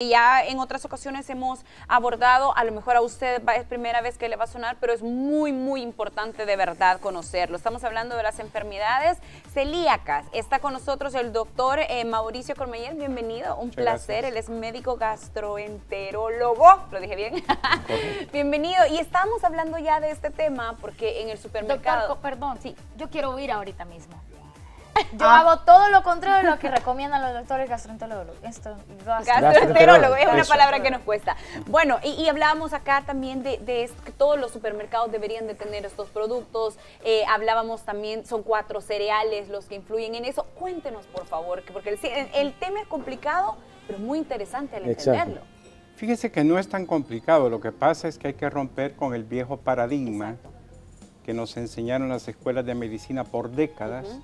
Ya en otras ocasiones hemos abordado, a lo mejor a usted es primera vez que le va a sonar, pero es muy, muy importante de verdad conocerlo. Estamos hablando de las enfermedades celíacas. Está con nosotros el doctor Mauricio Cormeyer, bienvenido, un placer. Él es médico gastroenterólogo, ¿lo dije bien? Bienvenido. Y estamos hablando ya de este tema porque en el supermercado... Doctor, perdón, sí, yo quiero huir ahorita mismo. Yo hago todo lo contrario de lo que recomiendan los doctores gastroenterólogos. Gastroenterólogo es una palabra que nos cuesta. Bueno, y hablábamos acá también de esto, que todos los supermercados deberían de tener estos productos. Hablábamos también, son 4 cereales los que influyen en eso. Cuéntenos, por favor, porque el tema es complicado, pero muy interesante al entenderlo. Fíjese que no es tan complicado. Lo que pasa es que hay que romper con el viejo paradigma que nos enseñaron las escuelas de medicina por décadas,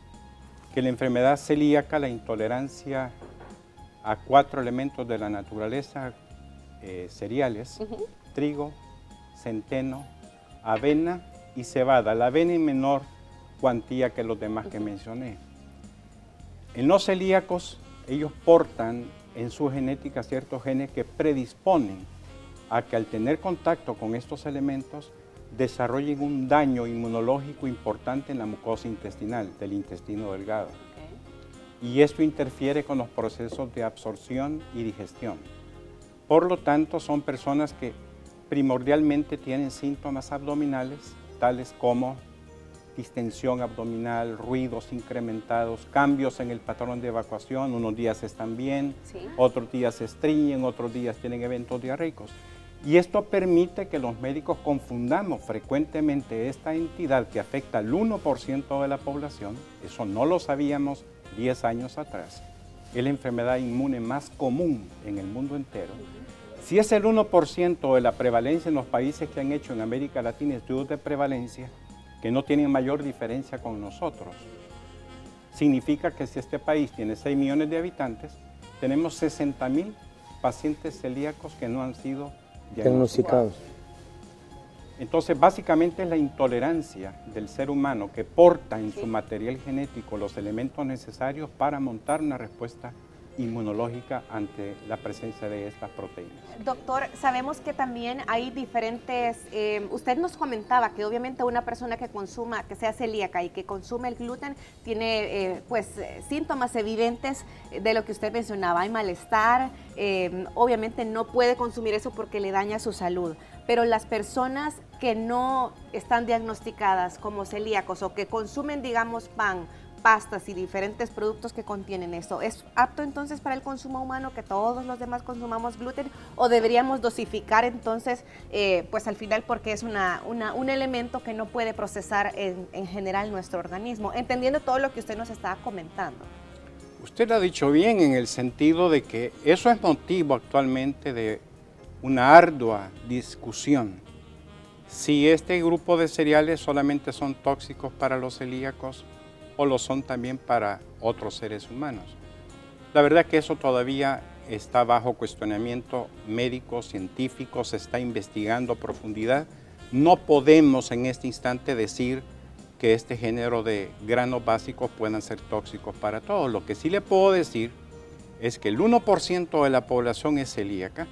que la enfermedad celíaca, la intolerancia a 4 elementos de la naturaleza, cereales, trigo, centeno, avena y cebada. La avena en menor cuantía que los demás que mencioné. En los celíacos, ellos portan en su genética ciertos genes que predisponen a que al tener contacto con estos elementos, desarrollen un daño inmunológico importante en la mucosa intestinal, del intestino delgado. Y esto interfiere con los procesos de absorción y digestión. Por lo tanto, son personas que primordialmente tienen síntomas abdominales, tales como distensión abdominal, ruidos incrementados, cambios en el patrón de evacuación. Unos días están bien, otros días se estreñen, otros días tienen eventos diarreicos. Y esto permite que los médicos confundamos frecuentemente esta entidad que afecta al 1% de la población, eso no lo sabíamos 10 años atrás, es la enfermedad inmune más común en el mundo entero. Si es el 1% de la prevalencia en los países que han hecho en América Latina estudios de prevalencia, que no tienen mayor diferencia con nosotros, significa que si este país tiene 6 millones de habitantes, tenemos 60,000 pacientes celíacos que no han sido diagnosticados. Entonces, básicamente es la intolerancia del ser humano que porta en su material genético los elementos necesarios para montar una respuesta inmunológica ante la presencia de estas proteínas. Doctor, sabemos que también hay diferentes, usted nos comentaba que obviamente una persona que consuma, que sea celíaca y que consume el gluten, tiene síntomas evidentes de lo que usted mencionaba, hay malestar, obviamente no puede consumir eso porque le daña su salud, pero las personas que no están diagnosticadas como celíacos o que consumen, digamos, pan, pastas y diferentes productos que contienen eso, ¿es apto entonces para el consumo humano que todos los demás consumamos gluten o deberíamos dosificar entonces, pues al final porque es un elemento que no puede procesar en general nuestro organismo, entendiendo todo lo que usted nos estaba comentando? Usted lo ha dicho bien en el sentido de que eso es motivo actualmente de una ardua discusión. Si este grupo de cereales solamente son tóxicos para los celíacos o lo son también para otros seres humanos. La verdad que eso todavía está bajo cuestionamiento médico, científico, se está investigando a profundidad. No podemos en este instante decir que este género de granos básicos puedan ser tóxicos para todos. Lo que sí le puedo decir es que el 1% de la población es celíaca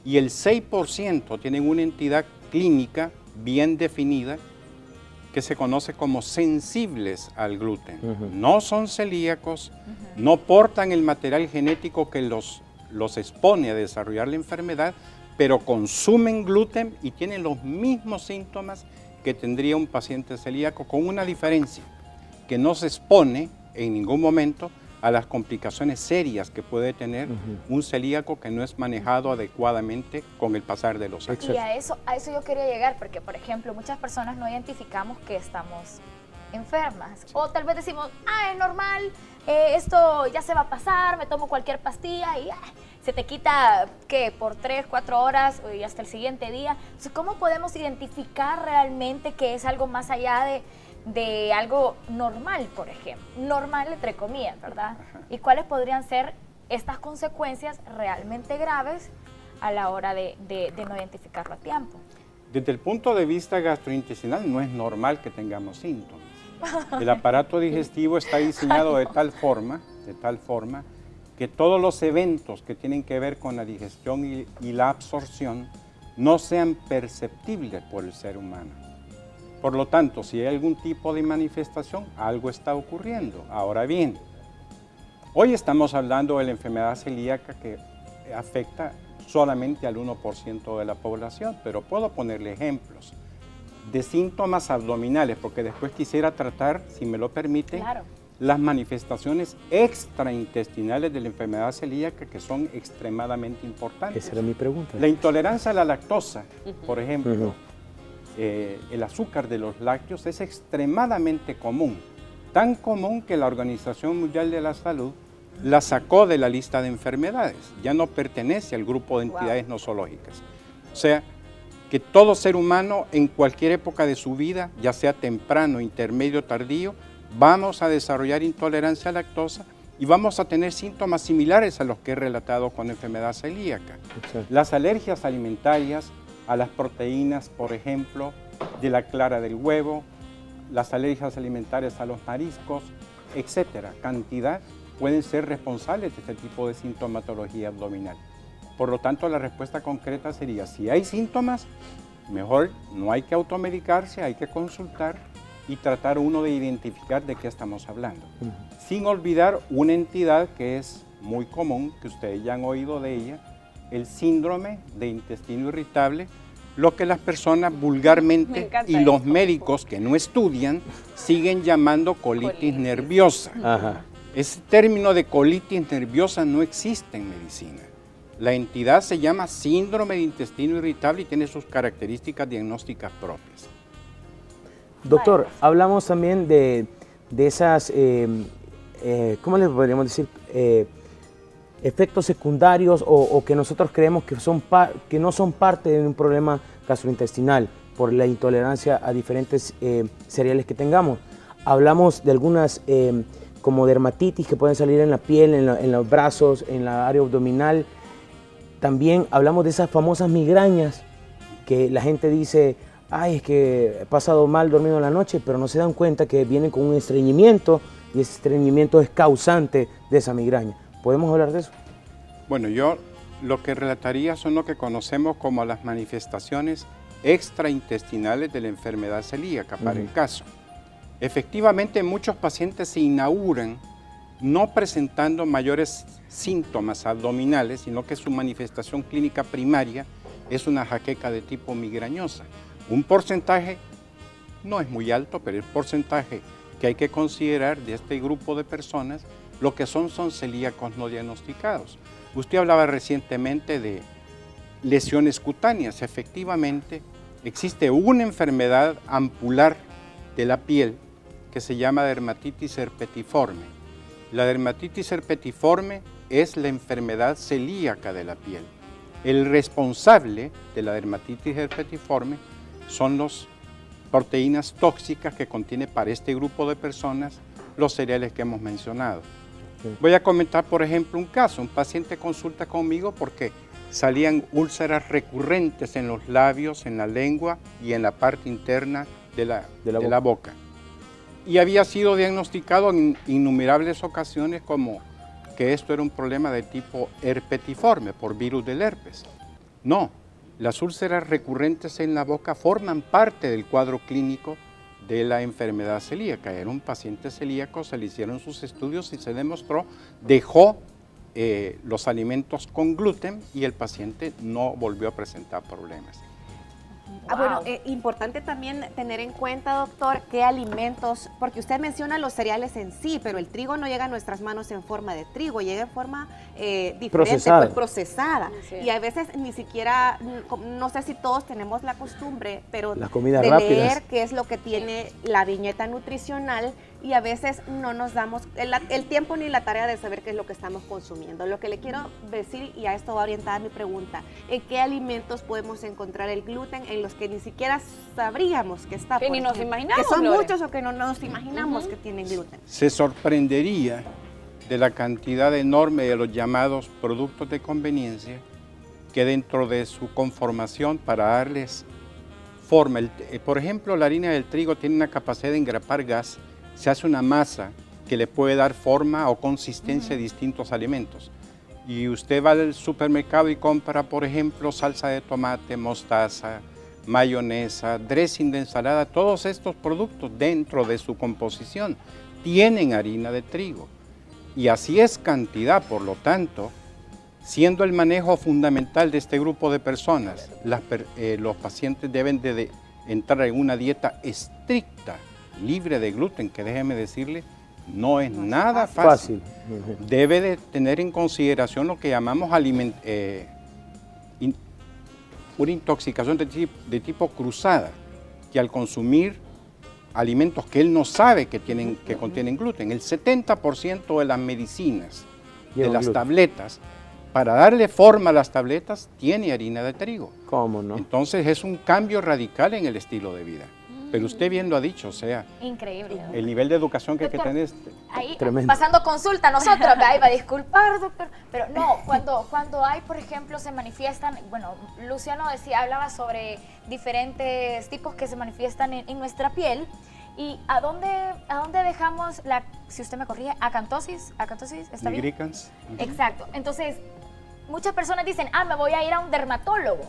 y el 6% tienen una entidad clínica bien definida que se conoce como sensibles al gluten. No son celíacos, no portan el material genético que los expone a desarrollar la enfermedad, pero consumen gluten y tienen los mismos síntomas que tendría un paciente celíaco, con una diferencia, que no se expone en ningún momento a las complicaciones serias que puede tener un celíaco que no es manejado adecuadamente con el pasar de los años. Y a eso yo quería llegar, porque por ejemplo muchas personas no identificamos que estamos enfermas, o tal vez decimos, es normal, esto ya se va a pasar, me tomo cualquier pastilla y se te quita, ¿qué? Por 3, 4 horas y hasta el siguiente día. Entonces, ¿cómo podemos identificar realmente que es algo más allá de algo normal, por ejemplo? Normal entre comillas, ¿verdad? ¿Y cuáles podrían ser estas consecuencias realmente graves a la hora de no identificarlo a tiempo? Desde el punto de vista gastrointestinal no es normal que tengamos síntomas. El aparato digestivo está diseñado de tal forma que todos los eventos que tienen que ver con la digestión y la absorción no sean perceptibles por el ser humano. Por lo tanto, si hay algún tipo de manifestación, algo está ocurriendo. Ahora bien, hoy estamos hablando de la enfermedad celíaca que afecta solamente al 1% de la población, pero puedo ponerle ejemplos de síntomas abdominales, porque después quisiera tratar, si me lo permite, Claro. las manifestaciones extraintestinales de la enfermedad celíaca que son extremadamente importantes. Esa era mi pregunta. La intolerancia a la lactosa, por ejemplo, el azúcar de los lácteos es extremadamente común, tan común que la Organización Mundial de la Salud la sacó de la lista de enfermedades, ya no pertenece al grupo de entidades nosológicas. O sea, que todo ser humano en cualquier época de su vida, ya sea temprano, intermedio, tardío, vamos a desarrollar intolerancia a lactosa y vamos a tener síntomas similares a los que he relatado con enfermedad celíaca. Exacto. Las alergias alimentarias a las proteínas, por ejemplo, de la clara del huevo, las alergias alimentarias a los mariscos, etcétera, cantidad, pueden ser responsables de este tipo de sintomatología abdominal. Por lo tanto, la respuesta concreta sería, si hay síntomas, mejor no hay que automedicarse, hay que consultar y tratar uno de identificar de qué estamos hablando. Sin olvidar una entidad que es muy común, que ustedes ya han oído de ella, el síndrome de intestino irritable, lo que las personas vulgarmente y los médicos que no estudian siguen llamando colitis nerviosa. Ajá. Ese término de colitis nerviosa no existe en medicina. La entidad se llama síndrome de intestino irritable y tiene sus características diagnósticas propias. Doctor, hablamos también de esas, ¿cómo le podríamos decir? Efectos secundarios o que nosotros creemos que no son parte de un problema gastrointestinal por la intolerancia a diferentes cereales que tengamos. Hablamos de algunas como dermatitis que pueden salir en la piel, en los brazos, en la área abdominal. También hablamos de esas famosas migrañas que la gente dice, ay, es que he pasado mal dormido en la noche, pero no se dan cuenta que vienen con un estreñimiento y ese estreñimiento es causante de esa migraña. ¿Podemos hablar de eso? Bueno, yo lo que relataría son lo que conocemos como las manifestaciones extraintestinales de la enfermedad celíaca, para el caso. Efectivamente, muchos pacientes se inauguran no presentando mayores síntomas abdominales, sino que su manifestación clínica primaria es una jaqueca de tipo migrañosa. Un porcentaje, no es muy alto, pero el porcentaje que hay que considerar de este grupo de personas, lo que son celíacos no diagnosticados. Usted hablaba recientemente de lesiones cutáneas. Efectivamente, existe una enfermedad ampular de la piel que se llama dermatitis herpetiforme. La dermatitis herpetiforme es la enfermedad celíaca de la piel. El responsable de la dermatitis herpetiforme son las proteínas tóxicas que contiene para este grupo de personas los cereales que hemos mencionado. Voy a comentar, por ejemplo, un caso. Un paciente consulta conmigo porque salían úlceras recurrentes en los labios, en la lengua y en la parte interna de la boca. Y había sido diagnosticado en innumerables ocasiones como que esto era un problema de tipo herpetiforme por virus del herpes. No, las úlceras recurrentes en la boca forman parte del cuadro clínico de la enfermedad celíaca. Era un paciente celíaco, se le hicieron sus estudios y se demostró, dejó los alimentos con gluten y el paciente no volvió a presentar problemas. Bueno, importante también tener en cuenta, doctor, qué alimentos, porque usted menciona los cereales en sí, pero el trigo no llega a nuestras manos en forma de trigo, llega en forma diferente, procesada. Sí. Y a veces ni siquiera, no sé si todos tenemos la costumbre, pero de leer qué es lo que tiene la viñeta nutricional y a veces no nos damos el tiempo ni la tarea de saber qué es lo que estamos consumiendo. Lo que le quiero decir, y a esto va orientada mi pregunta, ¿en qué alimentos podemos encontrar el gluten en los que ni siquiera sabríamos que está? Que ni nos imaginamos. Que son muchos o que no nos imaginamos que tienen gluten. Se sorprendería de la cantidad enorme de los llamados productos de conveniencia que dentro de su conformación para darles forma, por ejemplo, la harina del trigo tiene una capacidad de engrapar gas. Se hace una masa que le puede dar forma o consistencia a distintos alimentos. y usted va al supermercado y compra, por ejemplo, salsa de tomate, mostaza, mayonesa, dressing de ensalada, todos estos productos dentro de su composición tienen harina de trigo. Y así es cantidad, por lo tanto, siendo el manejo fundamental de este grupo de personas, los pacientes deben de entrar en una dieta estricta, libre de gluten, que déjeme decirle, no es nada fácil. Debe de tener en consideración lo que llamamos una intoxicación de tipo cruzada, que al consumir alimentos que él no sabe que contienen gluten, el 70% de las medicinas, de las tabletas, para darle forma a las tabletas, tiene harina de trigo. ¿Cómo no? Entonces es un cambio radical en el estilo de vida. Pero usted bien lo ha dicho, o sea, Increíble. el nivel de educación que hay que Doctor, tener es ahí, tremendo. pasando consulta nosotros, ahí va a disculpar, doctor, pero no, cuando hay, por ejemplo, se manifiestan, bueno, Luciano hablaba sobre diferentes tipos que se manifiestan en nuestra piel, y ¿a dónde dejamos la, si usted me corrige, acantosis, ¿está bien? nigricans. Exacto, entonces, muchas personas dicen, me voy a ir a un dermatólogo,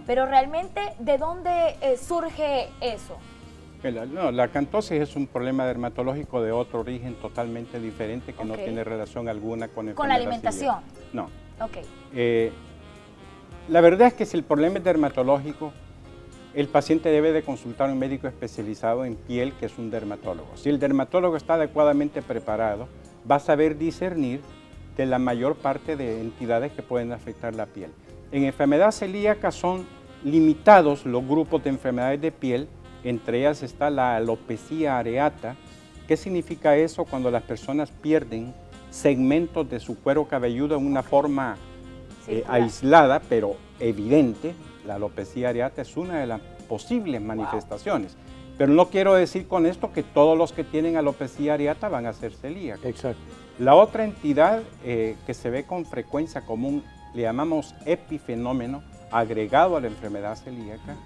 pero realmente, ¿de dónde surge eso? La acantosis es un problema dermatológico de otro origen totalmente diferente que no tiene relación alguna con la alimentación. celíaca. No. Ok. La verdad es que si el problema es dermatológico, el paciente debe de consultar a un médico especializado en piel, que es un dermatólogo. Si el dermatólogo está adecuadamente preparado, va a saber discernir de la mayor parte de entidades que pueden afectar la piel. En enfermedad celíaca son limitados los grupos de enfermedades de piel. Entre ellas está la alopecia areata. ¿Qué significa eso? Cuando las personas pierden segmentos de su cuero cabelludo en una forma aislada, pero evidente. La alopecia areata es una de las posibles manifestaciones. Pero no quiero decir con esto que todos los que tienen alopecia areata van a ser celíacos. Exacto. La otra entidad que se ve con frecuencia común, le llamamos epifenómeno, agregado a la enfermedad celíaca,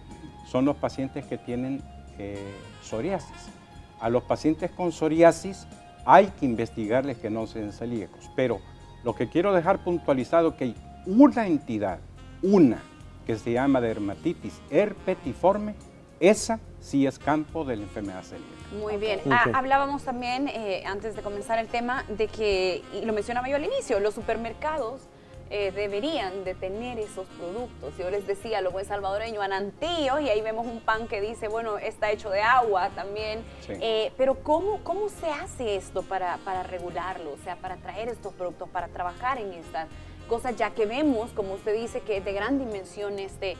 son los pacientes que tienen psoriasis. A los pacientes con psoriasis hay que investigarles que no sean celíacos, pero lo que quiero dejar puntualizado es que hay una entidad, que se llama dermatitis herpetiforme, esa sí es campo de la enfermedad celíaca. Muy bien. Hablábamos también, antes de comenzar el tema, de que, y lo mencionaba yo al inicio, los supermercados deberían de tener esos productos. Yo les decía, lo buen salvadoreño, anantillos, y ahí vemos un pan que dice, bueno, está hecho de agua también. Sí. Pero ¿cómo se hace esto para regularlo? O sea, para traer estos productos, para trabajar en estas cosas, ya que vemos, como usted dice, que es de gran dimensión este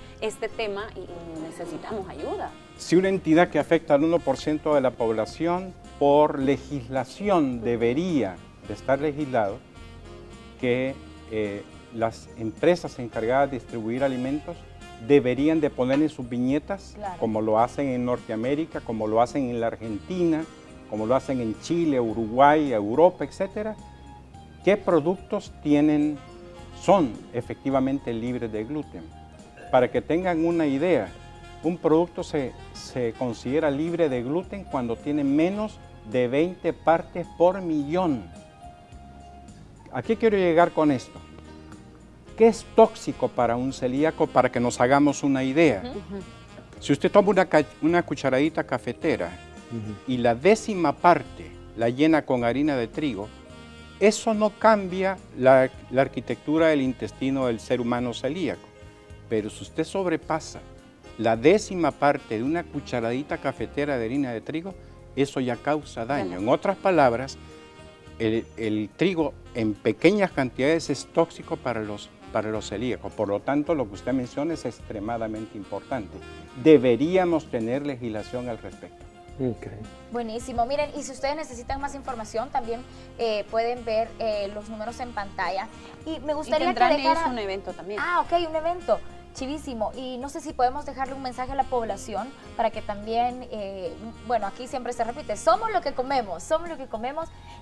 tema y necesitamos ayuda. Si una entidad que afecta al 1% de la población, por legislación debería de estar legislado que las empresas encargadas de distribuir alimentos deberían de poner en sus viñetas, como lo hacen en Norteamérica, como lo hacen en la Argentina, como lo hacen en Chile, Uruguay, Europa, etcétera, qué productos son efectivamente libres de gluten. Para que tengan una idea, un producto se considera libre de gluten cuando tiene menos de 20 partes por millón. ¿A qué quiero llegar con esto? ¿Qué es tóxico para un celíaco? Para que nos hagamos una idea. Si usted toma una cucharadita cafetera y la 10ª parte la llena con harina de trigo, eso no cambia la arquitectura del intestino del ser humano celíaco. Pero si usted sobrepasa la 10ª parte de una cucharadita cafetera de harina de trigo, eso ya causa daño. En otras palabras, el trigo en pequeñas cantidades es tóxico para los celíacos. Por lo tanto, lo que usted menciona es extremadamente importante. Deberíamos tener legislación al respecto. Okay. Buenísimo. Miren, y si ustedes necesitan más información, también pueden ver los números en pantalla. Y me gustaría que dejara un evento también. Ok, un evento. Chivísimo. Y no sé si podemos dejarle un mensaje a la población para que también, bueno, aquí siempre se repite, somos lo que comemos.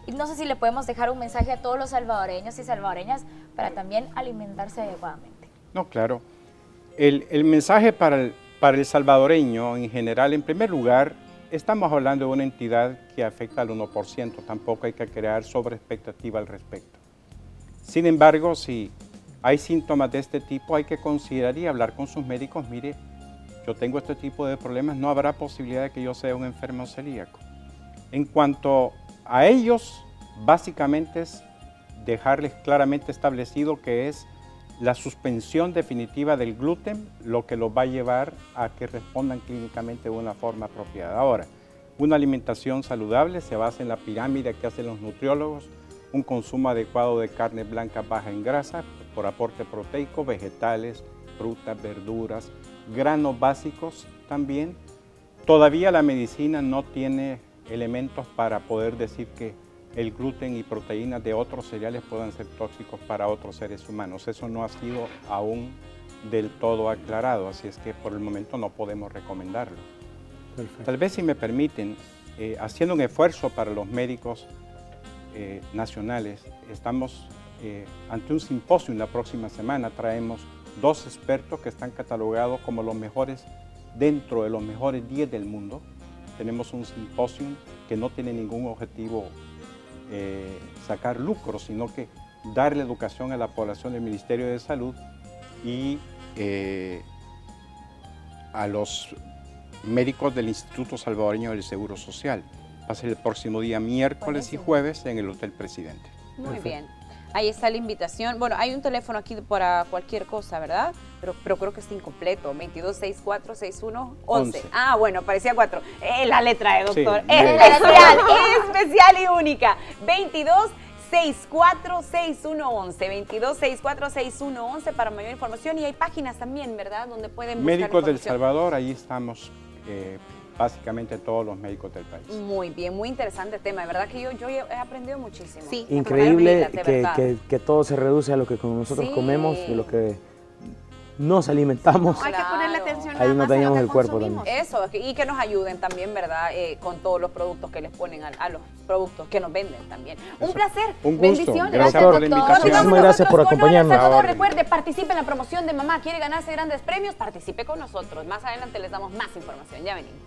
Y no sé si le podemos dejar un mensaje a todos los salvadoreños y salvadoreñas para también alimentarse adecuadamente. No, claro. El mensaje para el salvadoreño en general, en primer lugar, estamos hablando de una entidad que afecta al 1%, tampoco hay que crear sobreexpectativa al respecto. Sin embargo, si hay síntomas de este tipo, hay que considerar y hablar con sus médicos. Mire, yo tengo este tipo de problemas, no habrá posibilidad de que yo sea un enfermo celíaco. En cuanto a ellos, básicamente es dejarles claramente establecido que es la suspensión definitiva del gluten lo que los va a llevar a que respondan clínicamente de una forma apropiada. Ahora, una alimentación saludable se basa en la pirámide que hacen los nutriólogos, un consumo adecuado de carne blanca baja en grasa por aporte proteico, vegetales, frutas, verduras, granos básicos también. Todavía la medicina no tiene elementos para poder decir que el gluten y proteínas de otros cereales puedan ser tóxicos para otros seres humanos. Eso no ha sido aún del todo aclarado, así es que por el momento no podemos recomendarlo. Perfecto. Tal vez, si me permiten, haciendo un esfuerzo para los médicos nacionales, estamos ante un simposio la próxima semana. Traemos 2 expertos que están catalogados como los mejores dentro de los mejores 10 del mundo. Tenemos un simposio que no tiene ningún objetivo sacar lucro, sino que darle educación a la población del Ministerio de Salud y a los médicos del Instituto Salvadoreño del Seguro Social. Va a ser el próximo día miércoles y jueves en el Hotel Presidente. Muy bien. Ahí está la invitación. Bueno, hay un teléfono aquí para cualquier cosa, ¿verdad? Pero creo que está incompleto. 22646111. Ah, bueno, parecía 4. La letra E, doctor. Sí, Especial y única. 22646111. 22646111 para mayor información. Y hay páginas también, ¿verdad? Donde pueden buscar Médicos del información. Salvador, ahí estamos básicamente todos los médicos del país. Muy bien, muy interesante tema. De verdad que yo he aprendido muchísimo. Sí. Increíble De verdad. que todo se reduce a lo que nosotros Sí. comemos, de lo que nos alimentamos. No hay que ponerle atención Ahí nada no más a lo teníamos que el cuerpo consumimos. Eso, y que nos ayuden también, ¿verdad? Con todos los productos que les ponen a los productos que nos venden también. Un placer. Un gusto. Bendiciones. Gracias Doctor, por la invitación. muchísimas gracias por acompañarnos. Salvador, recuerde, participe en la promoción de Mamá Quiere Ganarse Grandes Premios. Participe con nosotros. Más adelante les damos más información. Ya venimos.